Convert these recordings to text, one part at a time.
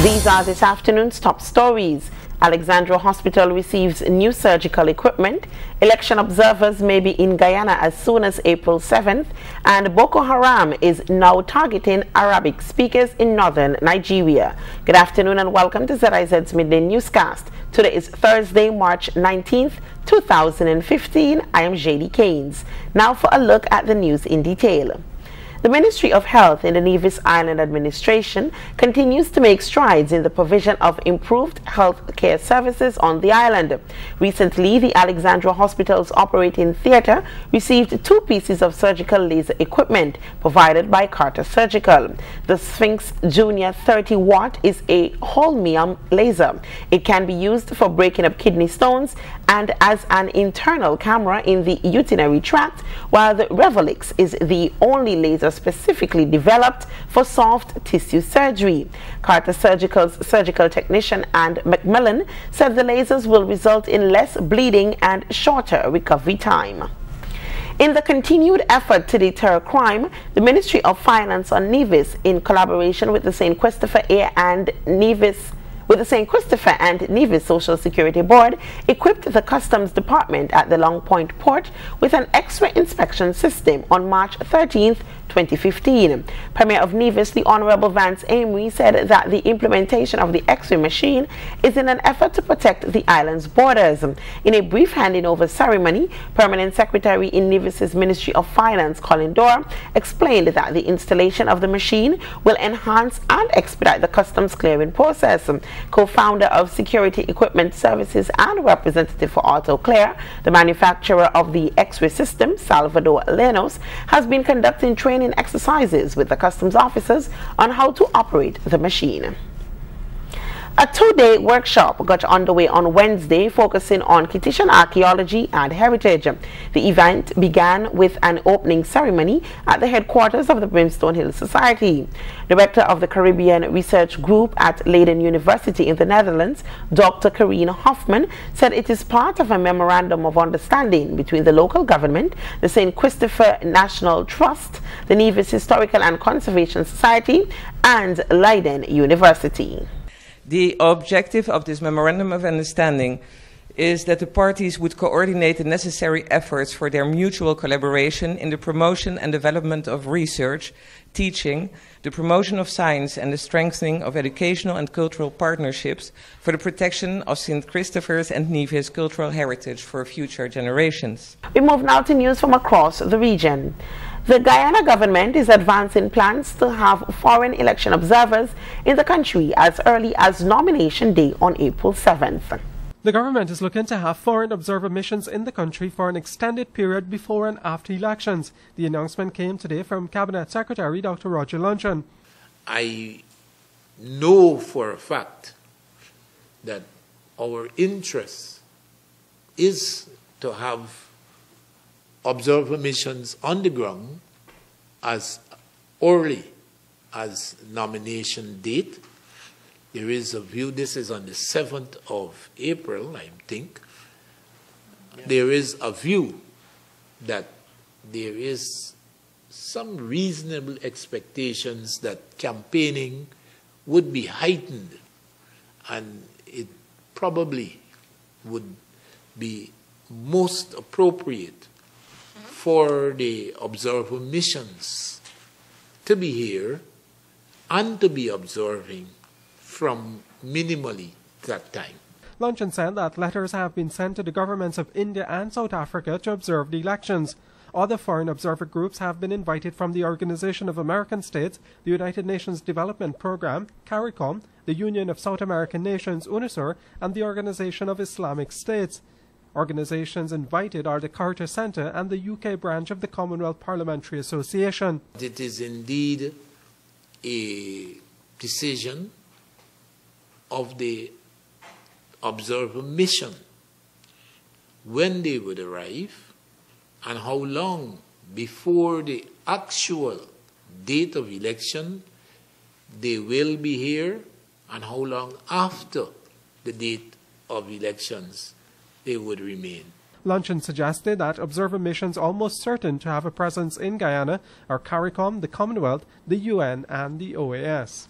These are this afternoon's top stories. Alexandra Hospital receives new surgical equipment. Election observers may be in Guyana as soon as April 7th. And Boko Haram is now targeting Arabic speakers in northern Nigeria. Good afternoon and welcome to ZIZ Midday Newscast. Today is Thursday, March 19th, 2015. I am JD Keynes. Now for a look at the news in detail. The Ministry of Health in the Nevis Island Administration continues to make strides in the provision of improved health care services on the island. Recently, the Alexandra Hospital's operating theatre received 2 pieces of surgical laser equipment provided by Carter Surgical. The Sphinx Junior 30-watt is a holmium laser. It can be used for breaking up kidney stones and as an internal camera in the urinary tract, while the Revolix is the only laser specifically developed for soft tissue surgery. Carter Surgical's surgical technician and Macmillan said the lasers will result in less bleeding and shorter recovery time. In the continued effort to deter crime, the Ministry of Finance on Nevis, in collaboration with the St. Christopher and Nevis Social Security Board, equipped the Customs Department at the Long Point Port with an X-ray inspection system on March 13th, 2015. Premier of Nevis, the Honorable Vance Amory, said that the implementation of the X-ray machine is in an effort to protect the island's borders. In a brief handing over ceremony, Permanent Secretary in Nevis's Ministry of Finance, Colin Dorr, explained that the installation of the machine will enhance and expedite the customs clearing process. Co-founder of Security Equipment Services and representative for AutoClear, the manufacturer of the X-ray system, Salvador Lenos, has been conducting training exercises with the customs officers on how to operate the machine. A 2-day workshop got underway on Wednesday focusing on Kittitian archaeology and heritage. The event began with an opening ceremony at the headquarters of the Brimstone Hill Society. Director of the Caribbean Research Group at Leiden University in the Netherlands, Dr. Karine Hoffman, said it is part of a memorandum of understanding between the local government, the St. Christopher National Trust, the Nevis Historical and Conservation Society, and Leiden University. The objective of this Memorandum of Understanding is that the parties would coordinate the necessary efforts for their mutual collaboration in the promotion and development of research, teaching, the promotion of science and the strengthening of educational and cultural partnerships for the protection of St. Christopher's and Nevis cultural heritage for future generations. We move now to news from across the region. The Guyana government is advancing plans to have foreign election observers in the country as early as nomination day on April 7th. The government is looking to have foreign observer missions in the country for an extended period before and after elections. The announcement came today from Cabinet Secretary Dr. Roger Luncheon. I know for a fact that our interest is to have observer missions on the ground as early as nomination date. There is a view, this is on the 7th of April, I think. Yeah. There is a view that there is some reasonable expectations that campaigning would be heightened, and it probably would be most appropriate for the observer missions to be here and to be observing from minimally that time. Luncheon said that letters have been sent to the governments of India and South Africa to observe the elections. Other foreign observer groups have been invited from the Organization of American States, the United Nations Development Programme, CARICOM, the Union of South American Nations, UNISUR, and the Organization of Islamic States. Organizations invited are the Carter Centre and the UK branch of the Commonwealth Parliamentary Association. It is indeed a decision of the observer mission when they would arrive and how long before the actual date of election they will be here and how long after the date of elections they would remain. Luncheon suggested that observer missions almost certain to have a presence in Guyana are CARICOM, the Commonwealth, the UN and the OAS.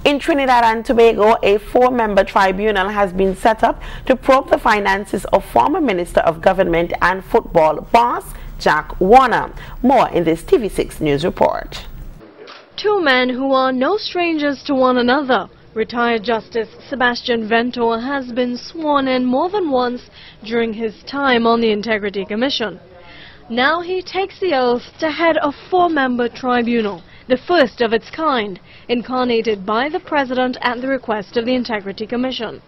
In Trinidad and Tobago, a 4-member tribunal has been set up to probe the finances of former Minister of Government and football boss Jack Warner. More in this TV6 News report. Two men who are no strangers to one another. Retired Justice Sebastian Ventor has been sworn in more than once during his time on the Integrity Commission. Now he takes the oath to head a 4-member tribunal, the first of its kind, incarnated by the President at the request of the Integrity Commission.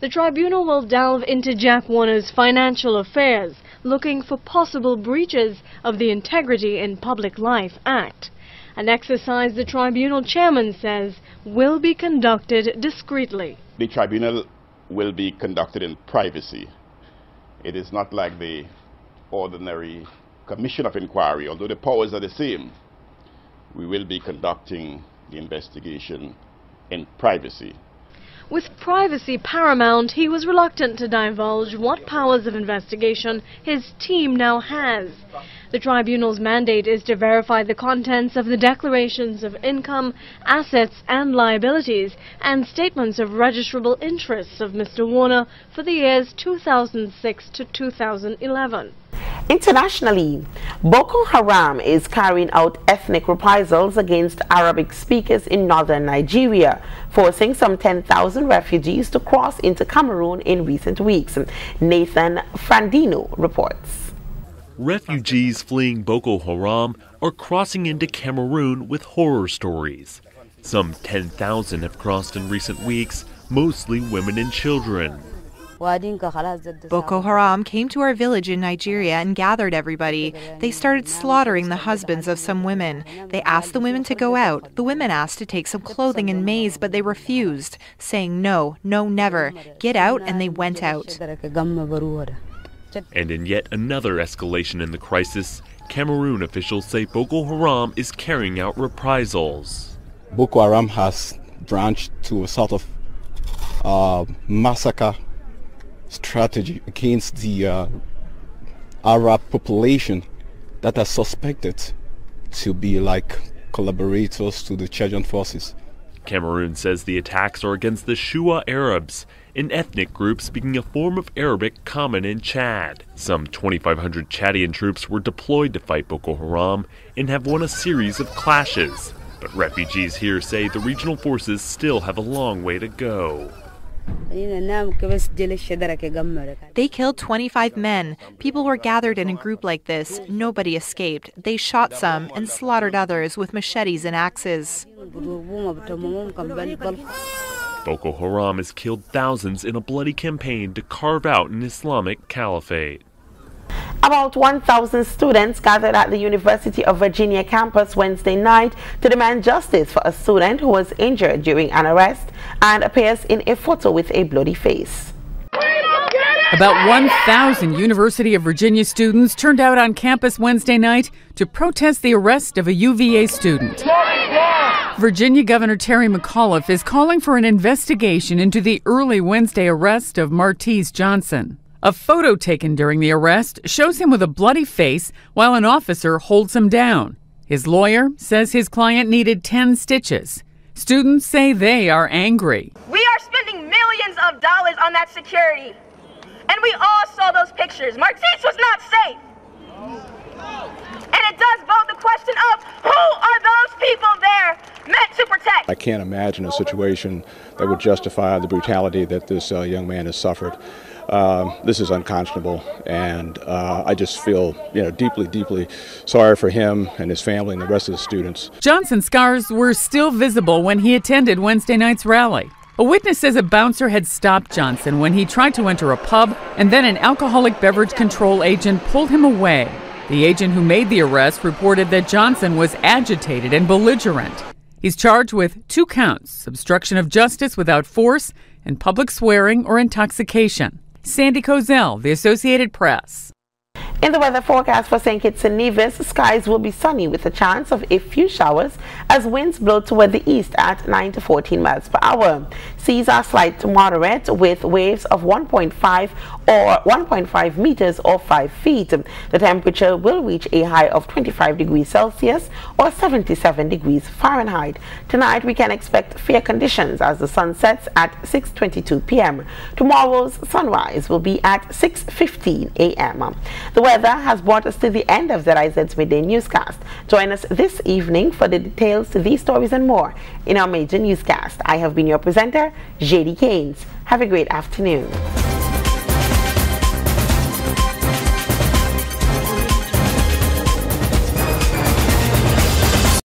The tribunal will delve into Jack Warner's financial affairs, looking for possible breaches of the Integrity in Public Life Act. An exercise the tribunal chairman says will be conducted discreetly. The tribunal will be conducted in privacy. It is not like the ordinary commission of inquiry, although the powers are the same. We will be conducting the investigation in privacy. With privacy paramount, he was reluctant to divulge what powers of investigation his team now has. The tribunal's mandate is to verify the contents of the declarations of income, assets and liabilities and statements of registrable interests of Mr. Warner for the years 2006 to 2011. Internationally, Boko Haram is carrying out ethnic reprisals against Arabic speakers in northern Nigeria, forcing some 10,000 refugees to cross into Cameroon in recent weeks. Nathan Frandino reports. Refugees fleeing Boko Haram are crossing into Cameroon with horror stories. Some 10,000 have crossed in recent weeks, mostly women and children. Boko Haram came to our village in Nigeria and gathered everybody. They started slaughtering the husbands of some women. They asked the women to go out. The women asked to take some clothing and maize, but they refused, saying no, no, never. Get out, and they went out. And in yet another escalation in the crisis, Cameroon officials say Boko Haram is carrying out reprisals. Boko Haram has branched to a sort of massacre strategy against the Arab population that are suspected to be like collaborators to the Chadian forces. Cameroon says the attacks are against the Shua Arabs, an ethnic group speaking a form of Arabic common in Chad. Some 2,500 Chadian troops were deployed to fight Boko Haram and have won a series of clashes. But refugees here say the regional forces still have a long way to go. They killed 25 men. People were gathered in a group like this. Nobody escaped. They shot some and slaughtered others with machetes and axes. Boko Haram has killed thousands in a bloody campaign to carve out an Islamic caliphate. About 1,000 students gathered at the University of Virginia campus Wednesday night to demand justice for a student who was injured during an arrest and appears in a photo with a bloody face. About 1,000 University of Virginia students turned out on campus Wednesday night to protest the arrest of a UVA student. Virginia Governor Terry McAuliffe is calling for an investigation into the early Wednesday arrest of Martese Johnson. A photo taken during the arrest shows him with a bloody face while an officer holds him down. His lawyer says his client needed 10 stitches. Students say they are angry. We are spending millions of dollars on that security. And we all saw those pictures. Martese was not safe. And it does vote the question of who are those people there meant to protect? I can't imagine a situation that would justify the brutality that this young man has suffered. This is unconscionable, and I just feel, deeply, deeply sorry for him and his family and the rest of the students. Johnson's scars were still visible when he attended Wednesday night's rally. A witness says a bouncer had stopped Johnson when he tried to enter a pub, and then an alcoholic beverage control agent pulled him away. The agent who made the arrest reported that Johnson was agitated and belligerent. He's charged with 2 counts, obstruction of justice without force and public swearing or intoxication. Sandy Kozel, The Associated Press. In the weather forecast for St. Kitts and Nevis, skies will be sunny with a chance of a few showers as winds blow toward the east at 9 to 14 miles per hour. Seas are slight to moderate with waves of 1.5 meters or 5 feet. The temperature will reach a high of 25 degrees Celsius or 77 degrees Fahrenheit. Tonight we can expect fair conditions as the sun sets at 6:22 p.m. Tomorrow's sunrise will be at 6:15 a.m. The weather has brought us to the end of the ZIZ Midday newscast. Join us this evening for the details to these stories and more in our major newscast. I have been your presenter, JD Keynes. Have a great afternoon.